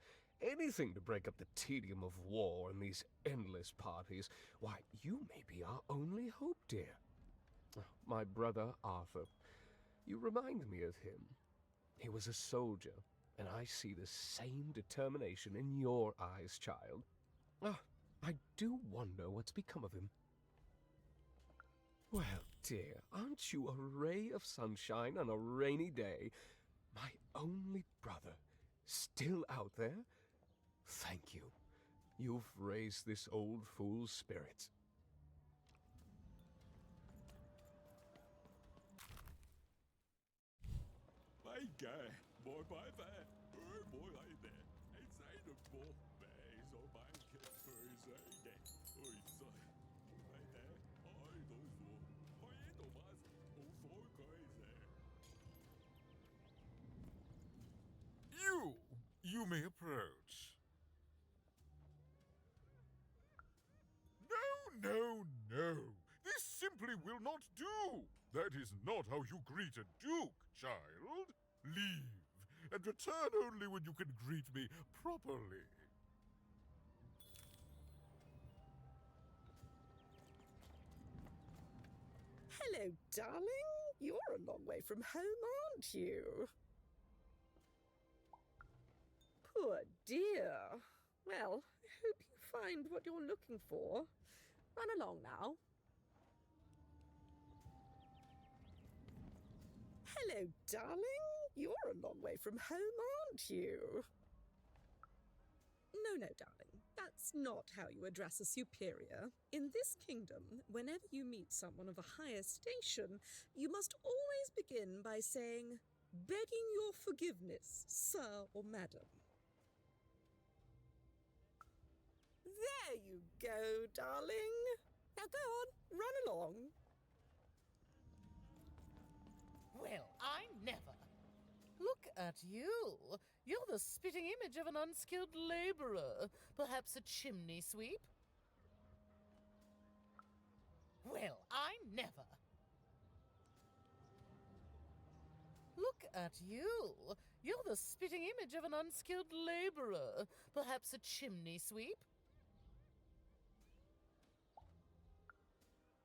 Anything to break up the tedium of war and these endless parties. Why, you may be our only hope, dear. My brother Arthur. You remind me of him. He was a soldier, and I see the same determination in your eyes, child. I do wonder what's become of him. Well, dear, aren't you a ray of sunshine on a rainy day? My only brother, still out there? Thank you. You've raised this old fool's spirits. Bye, guy. Boy, bye there. Oh, boy, I there. It's a boy. So bye, You may approach. No. This simply will not do. That is not how you greet a duke, child. Leave, and return only when you can greet me properly. Hello, darling. You're a long way from home, aren't you? Poor dear. Well, I hope you find what you're looking for. Run along now. Hello, darling. You're a long way from home, aren't you? No, darling. That's not how you address a superior. In this kingdom, whenever you meet someone of a higher station, you must always begin by saying, "Begging your forgiveness, sir or madam." There you go, darling. Now go on, run along. Well, I never. Look at you. You're the spitting image of an unskilled laborer. Perhaps a chimney sweep? Well, I never. Look at you. You're the spitting image of an unskilled laborer. Perhaps a chimney sweep?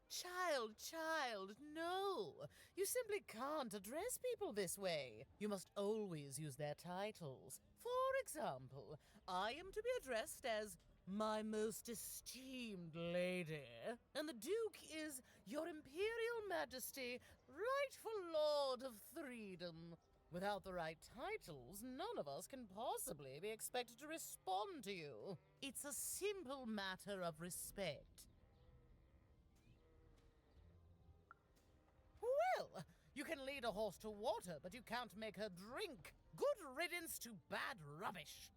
Child, no. You simply can't address people this way. You must always use their titles. For example, I am to be addressed as my most esteemed lady, and the Duke is Your Imperial Majesty, rightful Lord of Threedom. Without the right titles, none of us can possibly be expected to respond to you. It's a simple matter of respect. Well, you can lead a horse to water, but you can't make her drink. Good riddance to bad rubbish.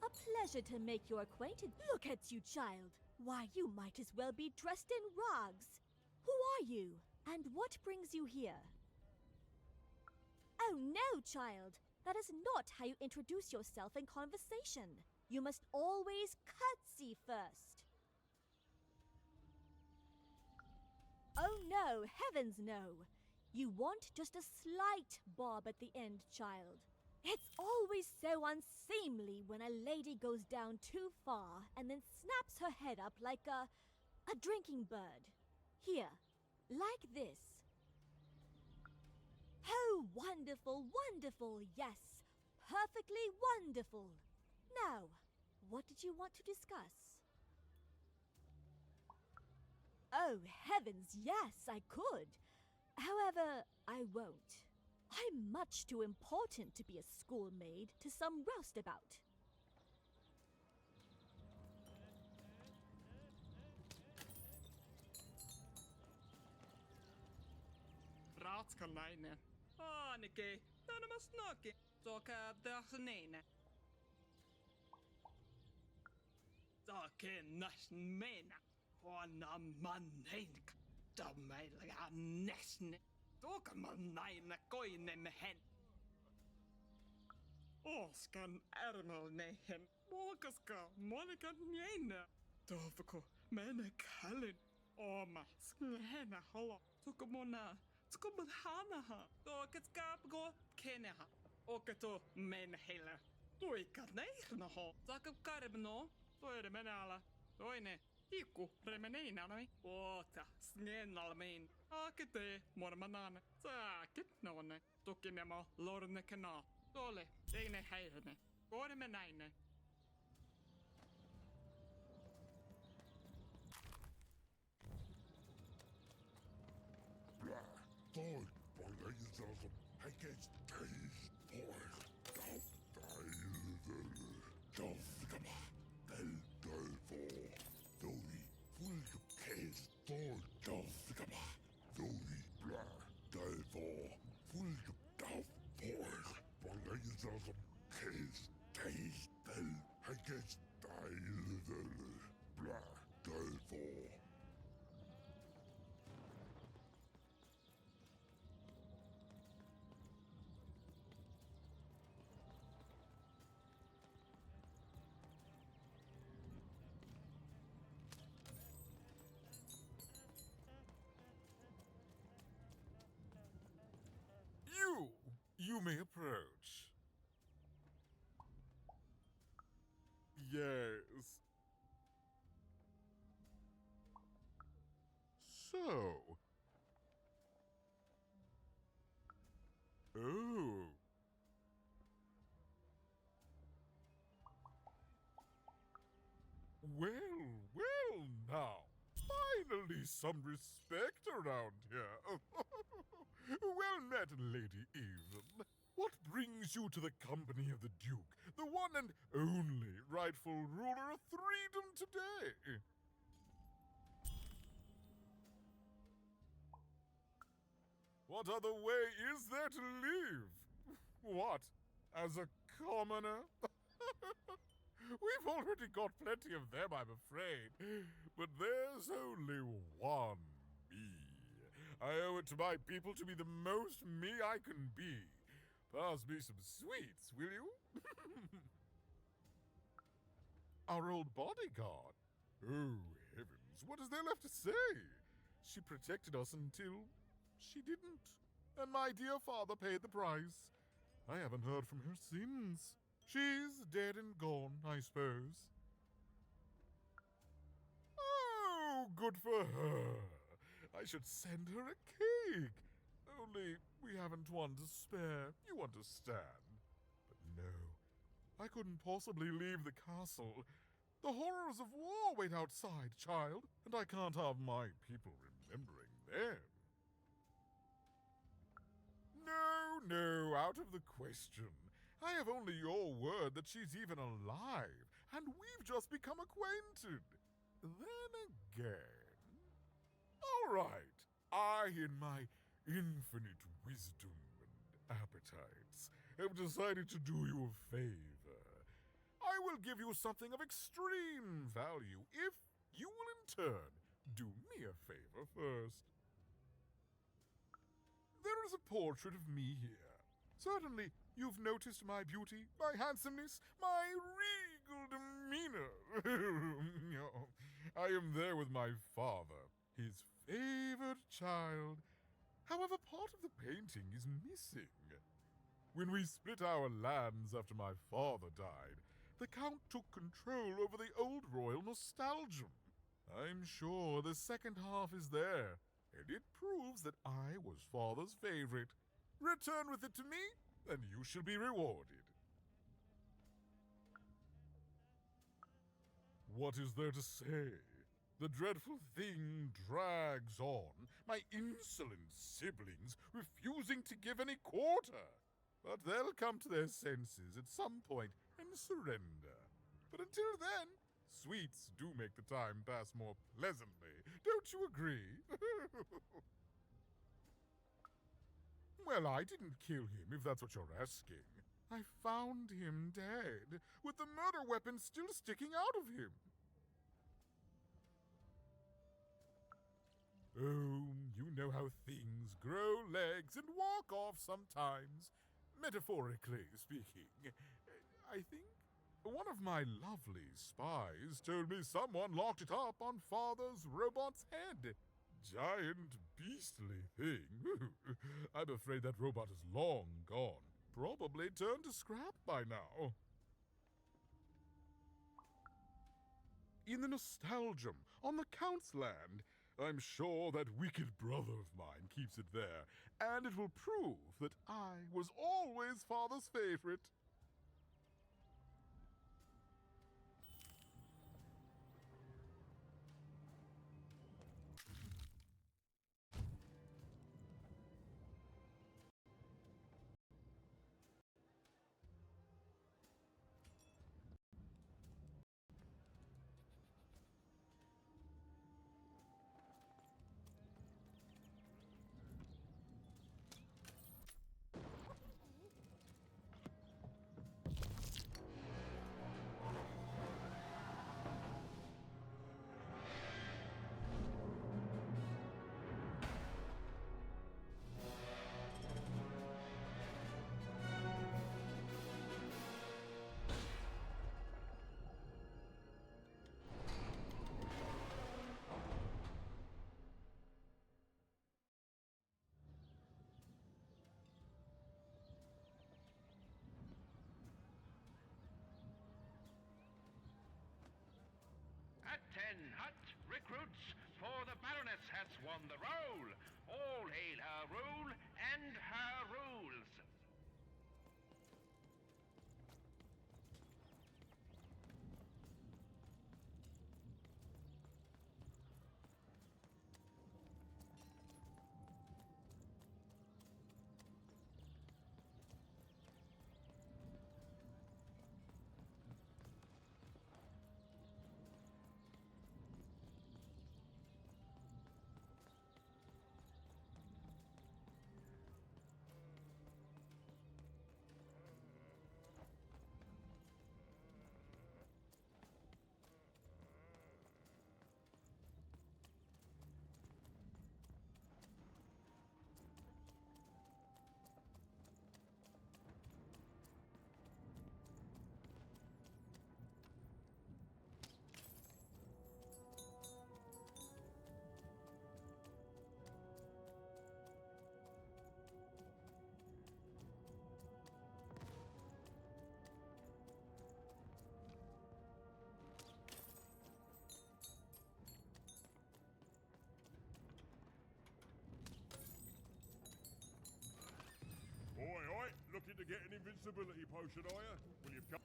A pleasure to make your acquaintance. Look at you, child. Why, you might as well be dressed in rags. Who are you? And what brings you here? Oh no, child. That is not how you introduce yourself in conversation. You must always curtsy first. Oh no, heavens no. You want just a slight bob at the end, child. It's always so unseemly when a lady goes down too far and then snaps her head up like a drinking bird. Here, like this. Oh, wonderful, wonderful, yes. Perfectly wonderful. Now, what did you want to discuss? Oh, heavens, yes, I could. However, I won't. I'm much too important to be a schoolmaid to some roustabout. Ratskalainen. Ainakin. Tänä mä snakin. Soka tähsneinen. Saken näsn mena. Huona manneink. Tammeilla näsne. Soka man naina koinen hen. Oskan ärmelnehen. Muokaska monikan jäinä. Toivoko mene kallin. Oma sknehena halo. Soka mona. Ska man hanaha. Toikat skaapgo keneha. Okato menhillä. Tuika neihnaho. Saka karbno. Toire menala. Toine. Ikku remeneinanoi. Oota. Snennalmein. Akete mormanan. Saakit nonne. Tukinemo lorne kana. Tole. Teine häirne. Korme näine. Toi, paljon isältä häkeis teis pois. Tautaildel. Tavdama. Teltelfo. Toi, fuljukeis toi tavdama. Toi, blä. Telfo. Fuljuk tav pois. Paljon isältä keis teis tel. Häkeis taildel. Blä. Telfo. You may approach. Yes. So. Oh. Well, well now. Finally some respect around here. Well met, Lady Even. What brings you to the company of the Duke, the one and only rightful ruler of Threedom today? What other way is there to live? What, as a commoner? We've already got plenty of them, I'm afraid. But there's only one me. I owe it to my people to be the most me I can be. Pass me some sweets, will you? Our old bodyguard. Oh, heavens, what is there left to say? She protected us until she didn't. And my dear father paid the price. I haven't heard from her since. She's dead and gone, I suppose. Oh, good for her. I should send her a cake. Only we haven't one to spare, you understand. But no, I couldn't possibly leave the castle. The horrors of war wait outside, child, and I can't have my people remembering them. No, out of the question. I have only your word that she's even alive, and we've just become acquainted. Then again... All right, I, in my infinite wisdom and appetites, have decided to do you a favor. I will give you something of extreme value if you will in turn do me a favor first. There is a portrait of me here. Certainly, you've noticed my beauty, my handsomeness, my regal demeanor. I am there with my father, his favored child. However, part of the painting is missing. When we split our lands after my father died, the Count took control over the old royal nostalgium. I'm sure the second half is there, and it proves that I was father's favorite. Return with it to me, and you shall be rewarded. What is there to say? The dreadful thing drags on, my insolent siblings refusing to give any quarter. But they'll come to their senses at some point and surrender. But until then, sweets do make the time pass more pleasantly. Don't you agree? Well, I didn't kill him, if that's what you're asking. I found him dead, with the murder weapon still sticking out of him. Oh, you know how things grow legs and walk off sometimes. Metaphorically speaking. I think one of my lovely spies told me someone locked it up on Father's robot's head. Giant, beastly thing. I'm afraid that robot is long gone. Probably turned to scrap by now. In the nostalgium, on the Count's land, I'm sure that wicked brother of mine keeps it there, and it will prove that I was always Father's favorite. At 10 hut recruits, for the Baroness has won the roll. All hail her rule and her rules. Oi, looking to get an invincibility potion, are you? Will you come?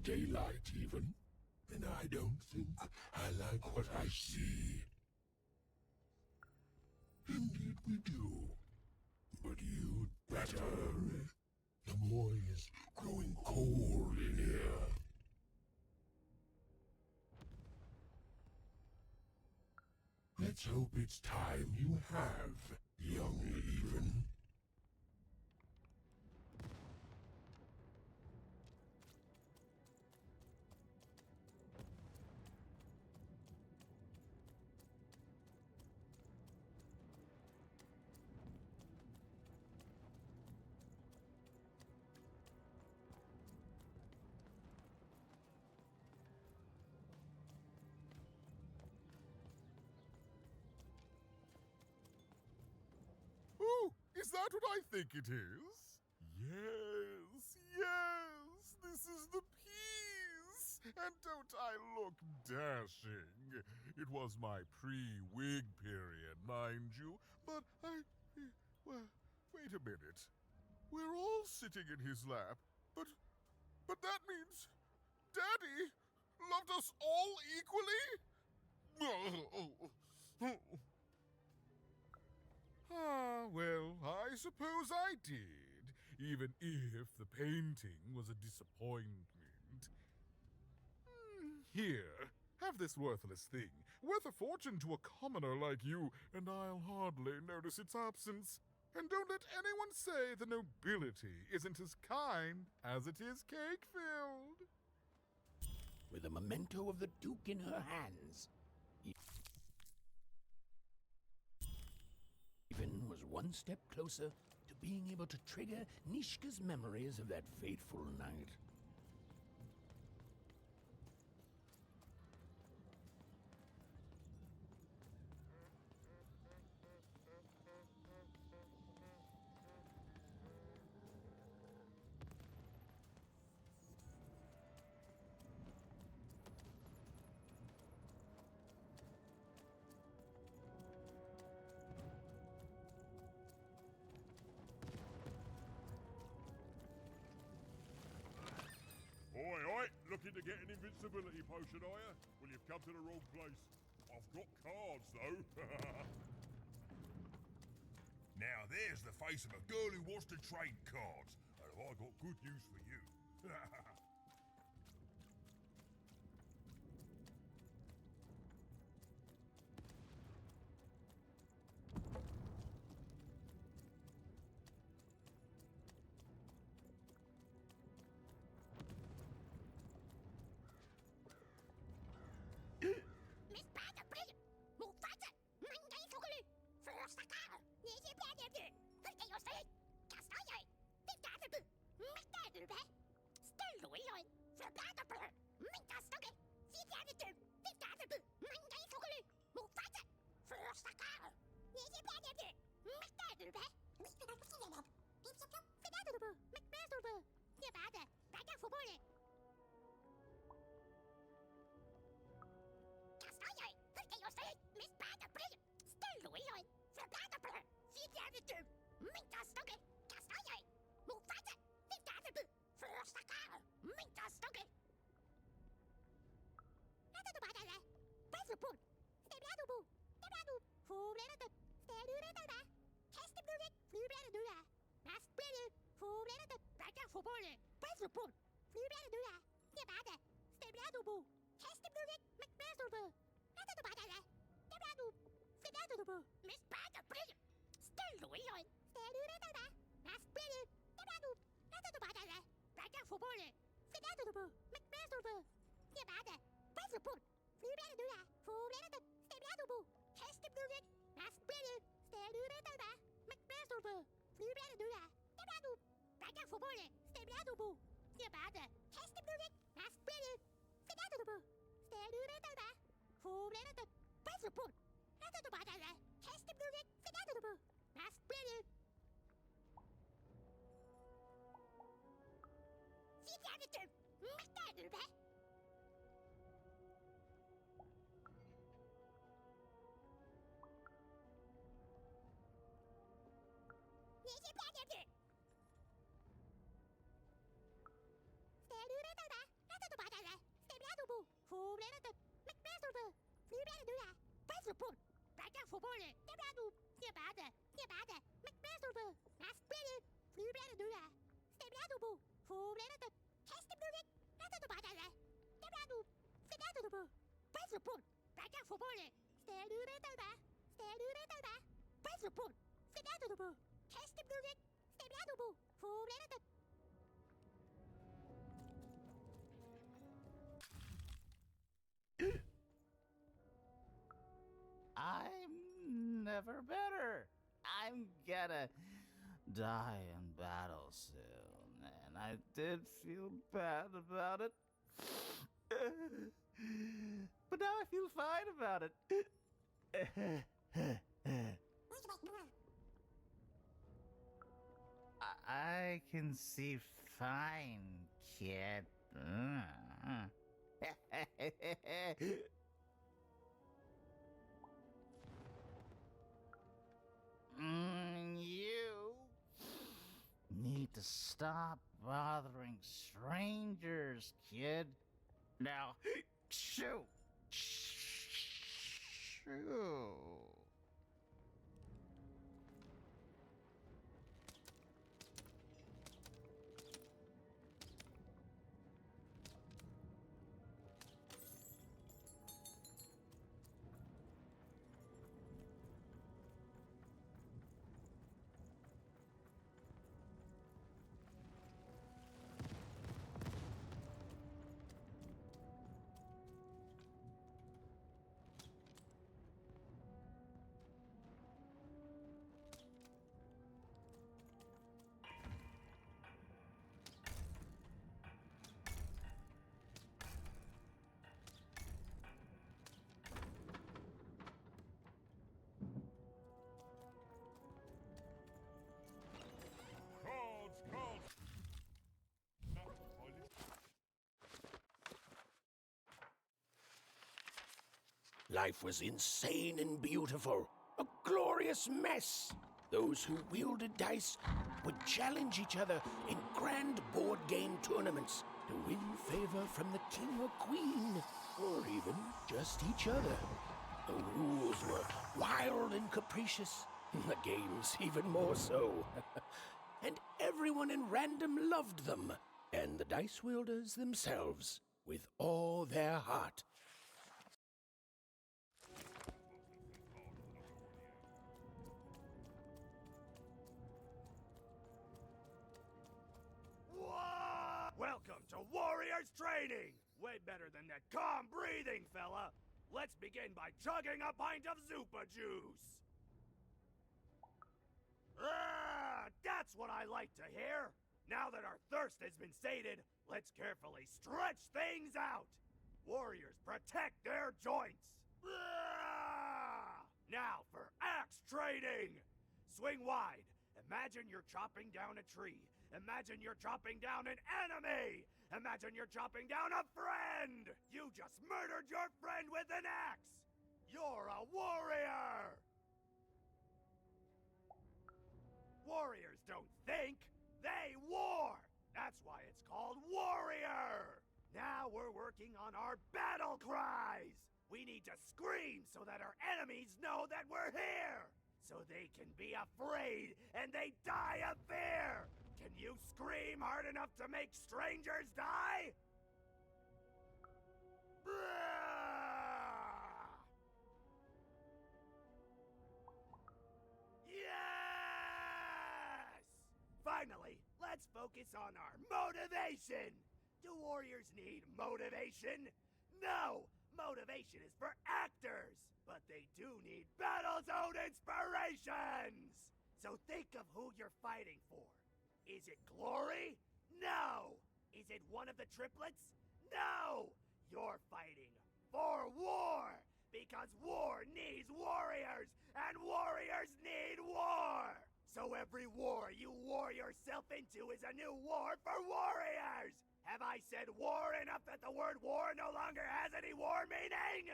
daylight, even. And I don't think I like what I see. Indeed we do. But you'd better. The boy is growing cold in here. Let's hope it's time you have, young Even. Oh, is that what I think it is? Yes, yes, this is the piece! And don't I look dashing? It was my pre-wig period, mind you, but well, wait a minute. We're all sitting in his lap, but that means Daddy loved us all equally? Ah, well, I suppose I did, even if the painting was a disappointment. Here, have this worthless thing, worth a fortune to a commoner like you, and I'll hardly notice its absence. And don't let anyone say the nobility isn't as kind as it is cake-filled. With a memento of the Duke in her hands, Even was one step closer to being able to trigger Nishka's memories of that fateful night. Oi, oi! Looking to get an invincibility potion, are you? Well, you've come to the wrong place. I've got cards, though. Now, there's the face of a girl who wants to trade cards. And I've got good news for you. I'm never better. I'm gonna die in battle soon, and I did feel bad about it. But now I feel fine about it. I can see fine, kid. You need to stop bothering strangers, kid. Now, shoo! Shoo! Life was insane and beautiful. A glorious mess. Those who wielded dice would challenge each other in grand board game tournaments to win favor from the king or queen, or even just each other. The rules were wild and capricious, the games even more so. And everyone in random loved them, and the dice wielders themselves, with all their heart. Welcome to Warriors Training! Way better than that calm breathing, fella! Let's begin by chugging a pint of Zupa juice! That's what I like to hear! Now that our thirst has been sated, let's carefully stretch things out! Warriors protect their joints! Now for axe training! Swing wide! Imagine you're chopping down a tree. Imagine you're chopping down an enemy! Imagine you're chopping down a friend! You just murdered your friend with an axe! You're a warrior! Warriors don't think, they war! That's why it's called Warrior! Now we're working on our battle cries! We need to scream so that our enemies know that we're here! So they can be afraid and they die of fear! Can you scream hard enough to make strangers die? Yes! Finally, let's focus on our motivation! Do warriors need motivation? No! Motivation is for actors! But they do need battle zone inspirations! So think of who you're fighting for. Is it glory? No! Is it one of the triplets? No! You're fighting for war! Because war needs warriors! And warriors need war! So every war you war yourself into is a new war for warriors! Have I said war enough that the word war no longer has any war meaning?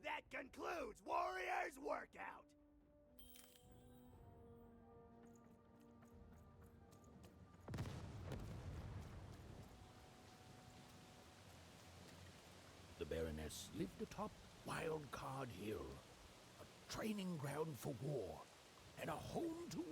That concludes Warriors Workout! Baroness lived atop Wildcard Hill, a training ground for war, and a home to